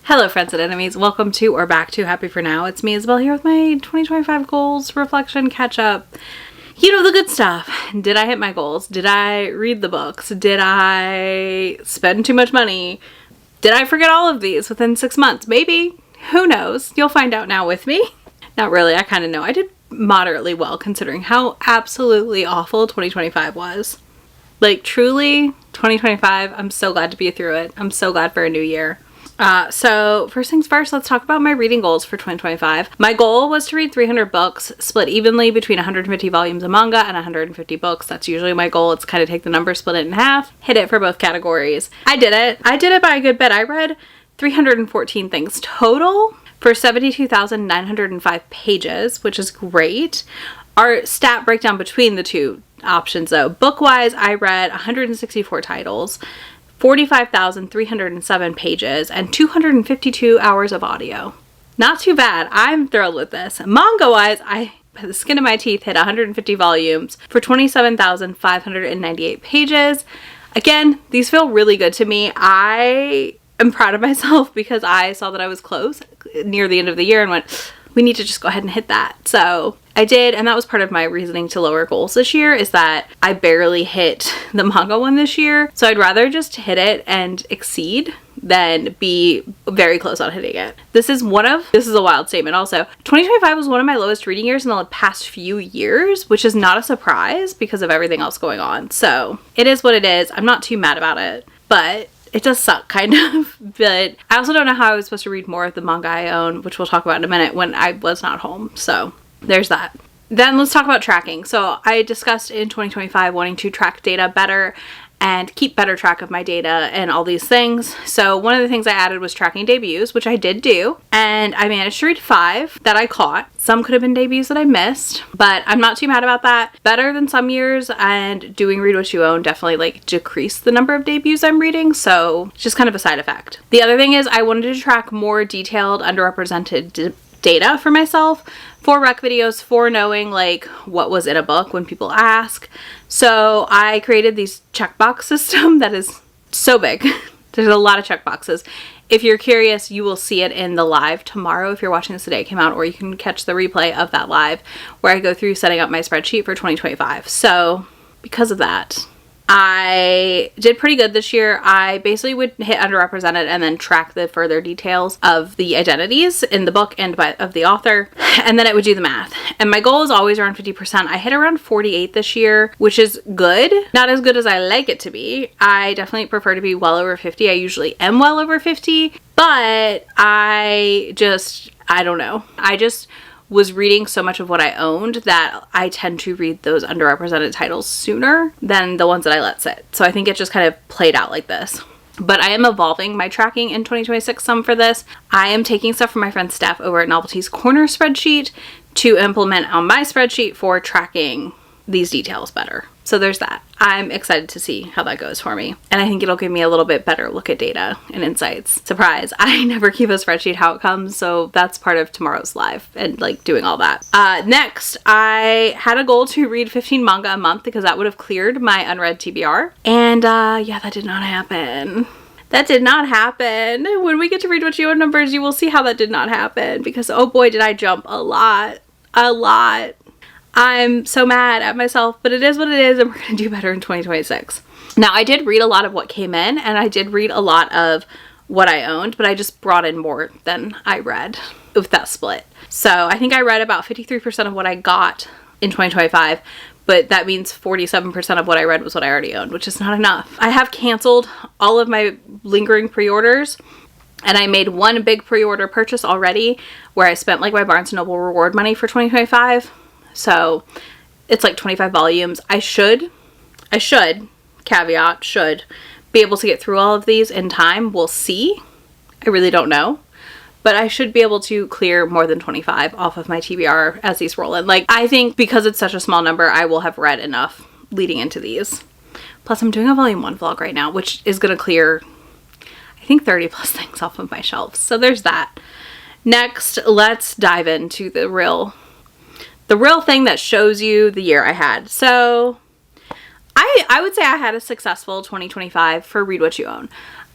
Hello friends and enemies, welcome to or back to Happy For Now. It's me Isabel here with my 2025 goals, reflection, catch up. You know, the good stuff. Did I hit my goals? Did I read the books? Did I spend too much money? Did I forget all of these within 6 months? Maybe. Who knows? You'll find out now with me. Not really, I kind of know. I did moderately well considering how absolutely awful 2025 was. Like truly, 2025, I'm so glad to be through it. I'm so glad for a new year. So first things first, let's talk about my reading goals for 2025. My goal was to read 300 books, split evenly between 150 volumes of manga and 150 books. That's usually my goal. It's kind of take the number, split it in half, hit it for both categories. I did it. I did it by a good bit. I read 314 things total for 72,905 pages, which is great. Our stat breakdown between the two options though. Book-wise, I read 164 titles, 45,307 pages, and 252 hours of audio. Not too bad. I'm thrilled with this. Manga-wise, I, by the skin of my teeth, hit 150 volumes for 27,598 pages. Again, these feel really good to me. I am proud of myself because I saw that I was close near the end of the year and went, we need to just go ahead and hit that. So I did, and that was part of my reasoning to lower goals this year, is that I barely hit the manga one this year. So I'd rather just hit it and exceed than be very close on hitting it. This is a wild statement also. 2025 was one of my lowest reading years in the past few years, which is not a surprise because of everything else going on. So it is what it is. I'm not too mad about it, but it does suck, kind of, but I also don't know how I was supposed to read more of the manga I own, which we'll talk about in a minute, when I was not home. So there's that. Then let's talk about tracking. So I discussed in 2025 wanting to track data better and keep better track of my data and all these things. So one of the things I added was tracking debuts, which I did do, and I managed to read 5 that I caught. Some could have been debuts that I missed, but I'm not too mad about that. Better than some years, and doing Read What You Own definitely like decreased the number of debuts I'm reading, so it's just kind of a side effect. The other thing is I wanted to track more detailed underrepresented data for myself, for rec videos, for knowing like what was in a book when people ask. So I created these checkbox system that is so big. There's a lot of checkboxes. If you're curious, you will see it in the live tomorrow. If you're watching this the day it came out, or you can catch the replay of that live where I go through setting up my spreadsheet for 2025. So because of that, I did pretty good this year. I basically would hit underrepresented and then track the further details of the identities in the book and of the author, and then it would do the math. And my goal is always around 50%. I hit around 48 this year, which is good. Not as good as I like it to be. I definitely prefer to be well over 50. I usually am well over 50, but I don't know. I just was reading so much of what I owned that I tend to read those underrepresented titles sooner than the ones that I let sit. So I think it just kind of played out like this. But I am evolving my tracking in 2026 some for this. I am taking stuff from my friend's staff over at Novelty's Corner spreadsheet to implement on my spreadsheet for tracking these details better. So there's that. I'm excited to see how that goes for me. And I think it'll give me a little bit better look at data and insights. Surprise, I never keep a spreadsheet how it comes, so that's part of tomorrow's live and like doing all that. Next, I had a goal to read 15 manga a month because that would have cleared my unread TBR. And yeah, that did not happen. That did not happen. When we get to Read What You Own numbers, you will see how that did not happen because oh boy, did I jump a lot. I'm so mad at myself, but it is what it is, and we're going to do better in 2026. Now, I did read a lot of what came in, and I did read a lot of what I owned, but I just brought in more than I read with that split. So I think I read about 53% of what I got in 2025, but that means 47% of what I read was what I already owned, which is not enough. I have canceled all of my lingering pre-orders, and I made one big pre-order purchase already where I spent like my Barnes & Noble reward money for 2025. So it's like 25 volumes. I should, caveat, should be able to get through all of these in time. We'll see. I really don't know. But I should be able to clear more than 25 off of my TBR as these roll in. Like, I think because it's such a small number, I will have read enough leading into these. Plus, I'm doing a volume 1 vlog right now, which is going to clear, I think, 30 plus things off of my shelves. So there's that. Next, let's dive into the real thing that shows you the year I had. So I would say I had a successful 2025 for Read What You Own.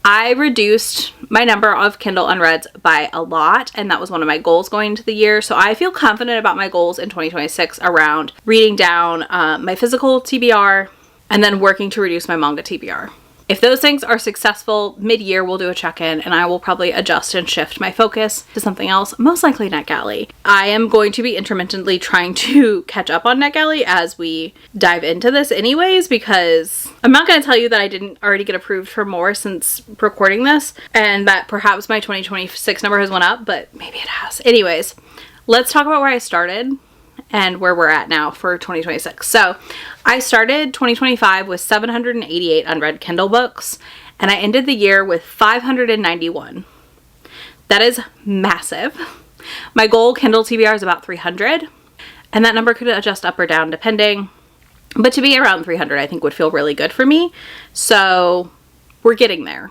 I reduced my number of Kindle unreads by a lot, and that was one of my goals going into the year. So I feel confident about my goals in 2026 around reading down my physical TBR and then working to reduce my manga TBR. If those things are successful, mid-year we'll do a check-in and I will probably adjust and shift my focus to something else, most likely NetGalley. I am going to be intermittently trying to catch up on NetGalley as we dive into this anyways, because I'm not going to tell you that I didn't already get approved for more since recording this and that perhaps my 2026 number has went up, but maybe it has. Anyways, let's talk about where I started and where we're at now for 2026. So I started 2025 with 788 unread Kindle books, and I ended the year with 591. That is massive. My goal Kindle TBR is about 300, and that number could adjust up or down depending, but to be around 300 I think would feel really good for me. So we're getting there.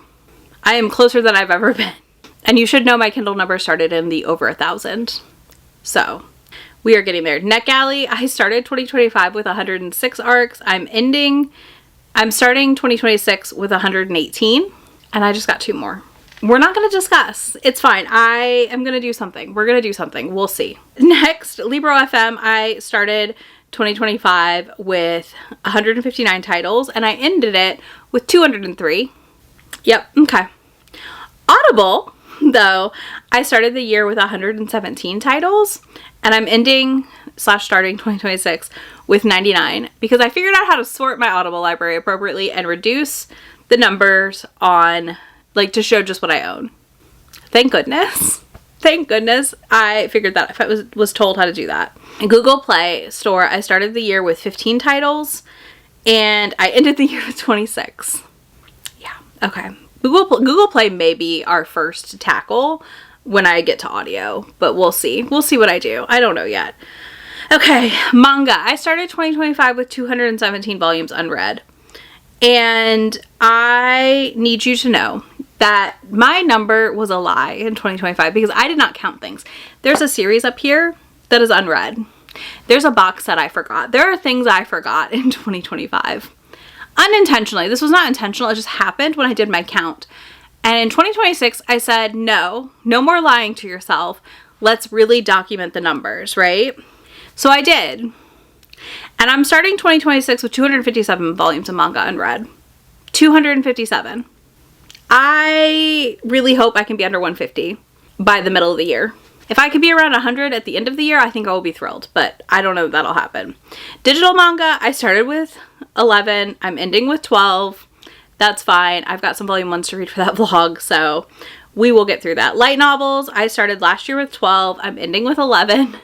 I am closer than I've ever been. And you should know my Kindle number started in the over 1,000. So we are getting there. NetGalley, I started 2025 with 106 arcs. I'm starting 2026 with 118, and I just got 2 more. We're not going to discuss. It's fine. I am going to do something. We're going to do something. We'll see. Next, Libro FM, I started 2025 with 159 titles, and I ended it with 203. Yep, okay. Audible, though, I started the year with 117 titles, and I'm starting 2026 with 99 because I figured out how to sort my Audible library appropriately and reduce the numbers on, like, to show just what I own. Thank goodness. Thank goodness I figured that if I was told how to do that. In Google Play Store, I started the year with 15 titles and I ended the year with 26. Yeah, okay. Google Play may be our first tackle when I get to audio, but we'll see. We'll see what I do. I don't know yet. Okay, manga. I started 2025 with 217 volumes unread. And I need you to know that my number was a lie in 2025 because I did not count things. There's a series up here that is unread. There's a box set I forgot. There are things I forgot in 2025. Unintentionally. This was not intentional. It just happened when I did my count. And in 2026, I said, no more lying to yourself. Let's really document the numbers, right? So I did. And I'm starting 2026 with 257 volumes of manga unread. 257. I really hope I can be under 150 by the middle of the year. If I could be around 100 at the end of the year, I think I will be thrilled, but I don't know if that'll happen. Digital manga, I started with 11. I'm ending with 12. That's fine. I've got some volume 1s to read for that vlog, so we will get through that. Light novels, I started last year with 12. I'm ending with 11,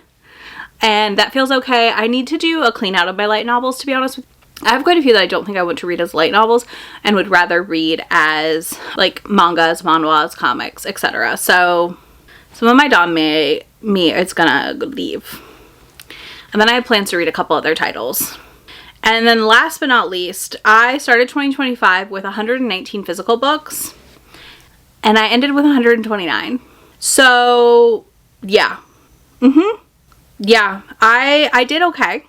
and that feels okay. I need to do a clean out of my light novels, to be honest with you. I have quite a few that I don't think I want to read as light novels and would rather read as like mangas, manhwas, comics, etc. So some of my me is gonna leave. And then I have plans to read a couple other titles. And then last but not least, I started 2025 with 119 physical books and I ended with 129. So yeah. Yeah, I did okay.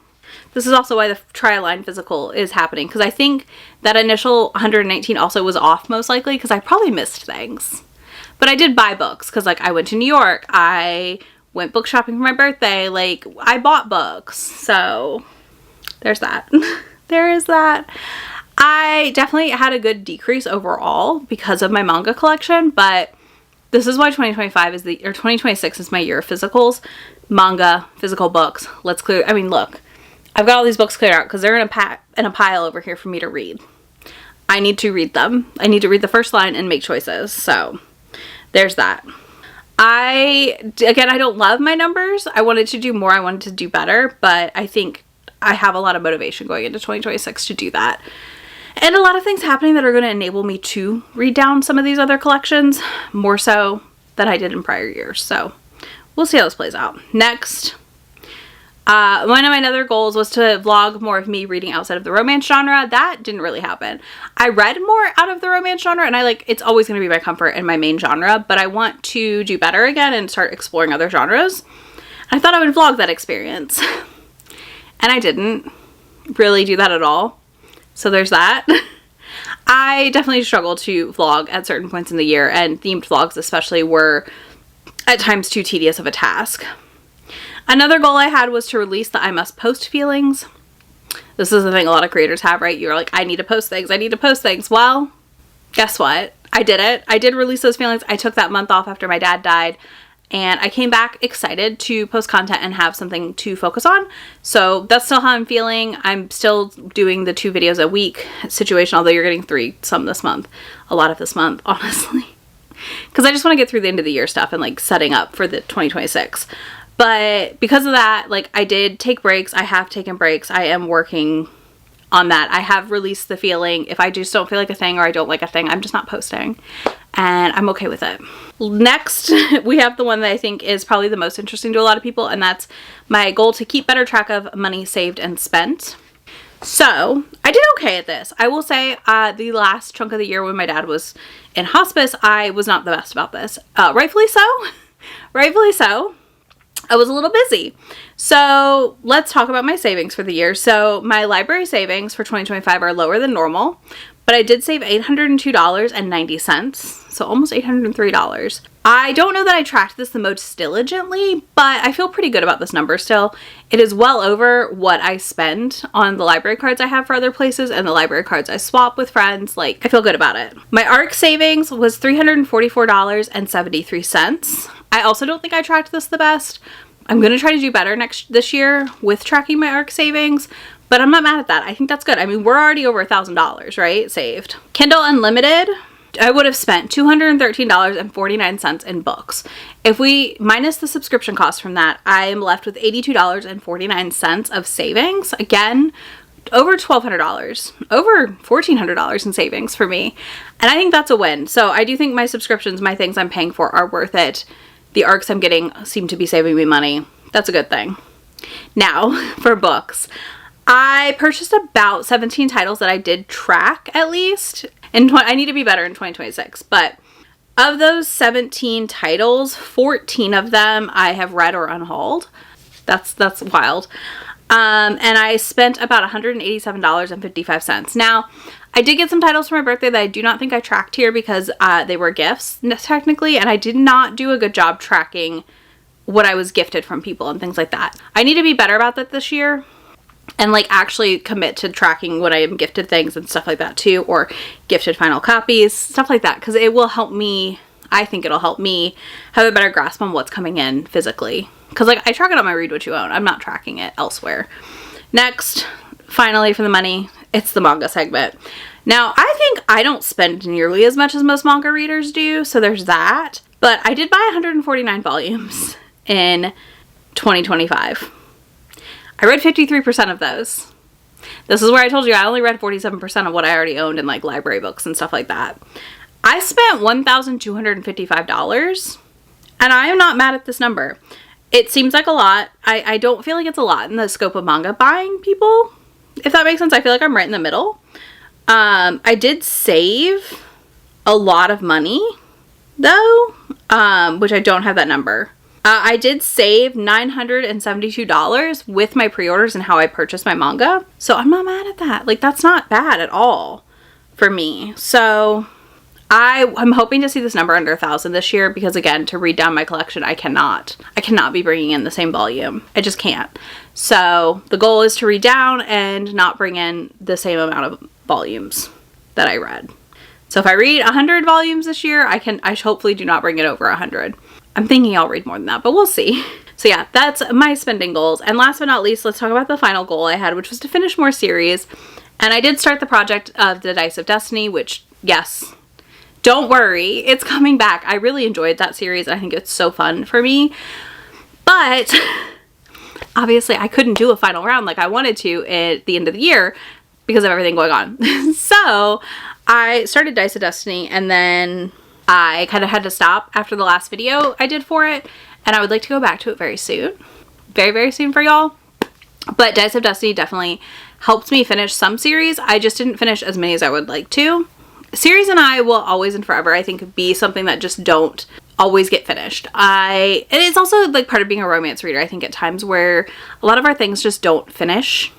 This is also why the Tri-Align physical is happening, because I think that initial 119 also was off most likely because I probably missed things. But I did buy books because, like, I went to New York. I went book shopping for my birthday. Like, I bought books. So there's that. There is that. I definitely had a good decrease overall because of my manga collection, but this is why 2026 is my year of physicals. Manga, physical books. Look, I've got all these books cleared out because they're in a pile over here for me to read. I need to read them. I need to read the first line and make choices. So there's that. I don't love my numbers. I wanted to do more. I wanted to do better, but I think I have a lot of motivation going into 2026 to do that. And a lot of things happening that are going to enable me to read down some of these other collections more so than I did in prior years. So we'll see how this plays out. Next, one of my other goals was to vlog more of me reading outside of the romance genre. That didn't really happen. I read more out of the romance genre, and it's always going to be my comfort and my main genre, but I want to do better again and start exploring other genres. I thought I would vlog that experience, and I didn't really do that at all. So there's that. I definitely struggle to vlog at certain points in the year, and themed vlogs especially were at times too tedious of a task. Another goal I had was to release the I must post feelings. This is the thing a lot of creators have, right? You're like, I need to post things. I need to post things. Well, guess what? I did it. I did release those feelings. I took that month off after my dad died, and I came back excited to post content and have something to focus on. So that's still how I'm feeling. I'm still doing the 2 videos a week situation, although you're getting 3 some this month. A lot of this month, honestly. Because I just want to get through the end of the year stuff and like setting up for the 2026. But because of that, like, I did take breaks. I have taken breaks. I am working on that. I have released the feeling. If I just don't feel like a thing or I don't like a thing, I'm just not posting. And I'm okay with it. Next, we have the one that I think is probably the most interesting to a lot of people, and that's my goal to keep better track of money saved and spent. So I did okay at this. I will say the last chunk of the year when my dad was in hospice, I was not the best about this. Rightfully so. Rightfully so. I was a little busy. So let's talk about my savings for the year. So my library savings for 2025 are lower than normal, but I did save $802.90, so almost $803. I don't know that I tracked this the most diligently, but I feel pretty good about this number still. It is well over what I spend on the library cards I have for other places and the library cards I swap with friends. Like, I feel good about it. My ARC savings was $344.73. I also don't think I tracked this the best. I'm going to try to do better this year with tracking my ARC savings, but I'm not mad at that. I think that's good. I mean, we're already over $1,000, right? Saved. Kindle Unlimited, I would have spent $213.49 in books. If we minus the subscription cost from that, I am left with $82.49 of savings. Again, over $1,200, over $1,400 in savings for me. And I think that's a win. So I do think my subscriptions, my things I'm paying for, are worth it. The ARCs I'm getting seem to be saving me money. That's a good thing. Now, for books. I purchased about 17 titles that I did track, at least. And I need to be better in 2026. But of those 17 titles, 14 of them I have read or unhauled. That's wild. And I spent about $187.55. Now, I did get some titles for my birthday that I do not think I tracked here because they were gifts, technically, and I did not do a good job tracking what I was gifted from people and things like that. I need to be better about that this year and like actually commit to tracking when I am gifted things and stuff like that too, or gifted final copies, stuff like that, because it will help me. I think it'll help me have a better grasp on what's coming in physically. Because like I track it on my Read What You Own. I'm not tracking it elsewhere. Next, finally for the money, it's the manga segment. Now, I think I don't spend nearly as much as most manga readers do, so there's that. But I did buy 149 volumes in 2025. I read 53% of those. This is where I told you I only read 47% of what I already owned in like library books and stuff like that. I spent $1,255, and I am not mad at this number. It seems like a lot. I don't feel like it's a lot in the scope of manga buying, people. If that makes sense, I feel like I'm right in the middle. I did save a lot of money, though, which I don't have that number. I did save $972 with my pre-orders and how I purchased my manga. So I'm not mad at that. Like, that's not bad at all for me. So I'm hoping to see this number under 1,000 this year because, again, to read down my collection, I cannot be bringing in the same volume. I just can't. So the goal is to read down and not bring in the same amount of volumes that I read. So if I read 100 volumes this year, I hopefully do not bring it over 100. I'm thinking I'll read more than that, but we'll see. So yeah, that's my spending goals. And last but not least, let's talk about the final goal I had, which was to finish more series. And I did start the project of the Dice of Destiny, which, yes, don't worry, it's coming back. I really enjoyed that series. I think it's so fun for me. But obviously I couldn't do a final round like I wanted to at the end of the year because of everything going on. So I started Dice of Destiny, and then I kind of had to stop after the last video I did for it, and I would like to go back to it very soon. Very, very soon for y'all. But Dice of Destiny definitely helped me finish some series. I just didn't finish as many as I would like to. Series and I will always and forever, I think, be something that just don't always get finished. And it's also like part of being a romance reader, I think, at times where a lot of our things just don't finish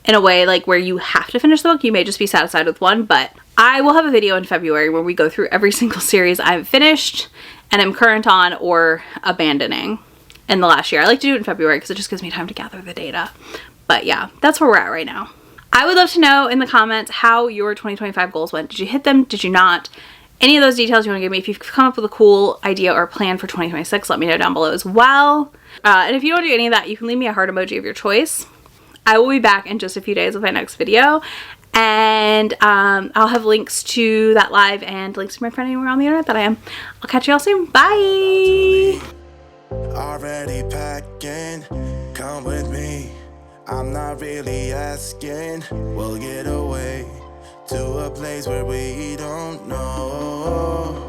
in a way like where you have to finish the book. You may just be satisfied with one, but I will have a video in February where we go through every single series I've finished and am current on or abandoning in the last year. I like to do it in February because it just gives me time to gather the data. But yeah, that's where we're at right now. I would love to know in the comments how your 2025 goals went. Did you hit them? Did you not? Any of those details you want to give me. If you've come up with a cool idea or plan for 2026, let me know down below as well. And if you don't do any of that, you can leave me a heart emoji of your choice. I will be back in just a few days with my next video. And I'll have links to that live and links to my friend anywhere on the internet that I am. I'll catch you all soon. Bye! Already packing, come with me. I'm not really asking. We'll get away to a place where we don't know.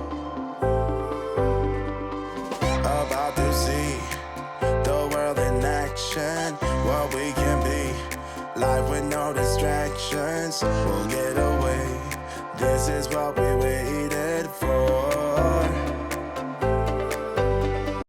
About to see the world in action, what we can be. Life with no distractions. We'll get away. This is what we waited for.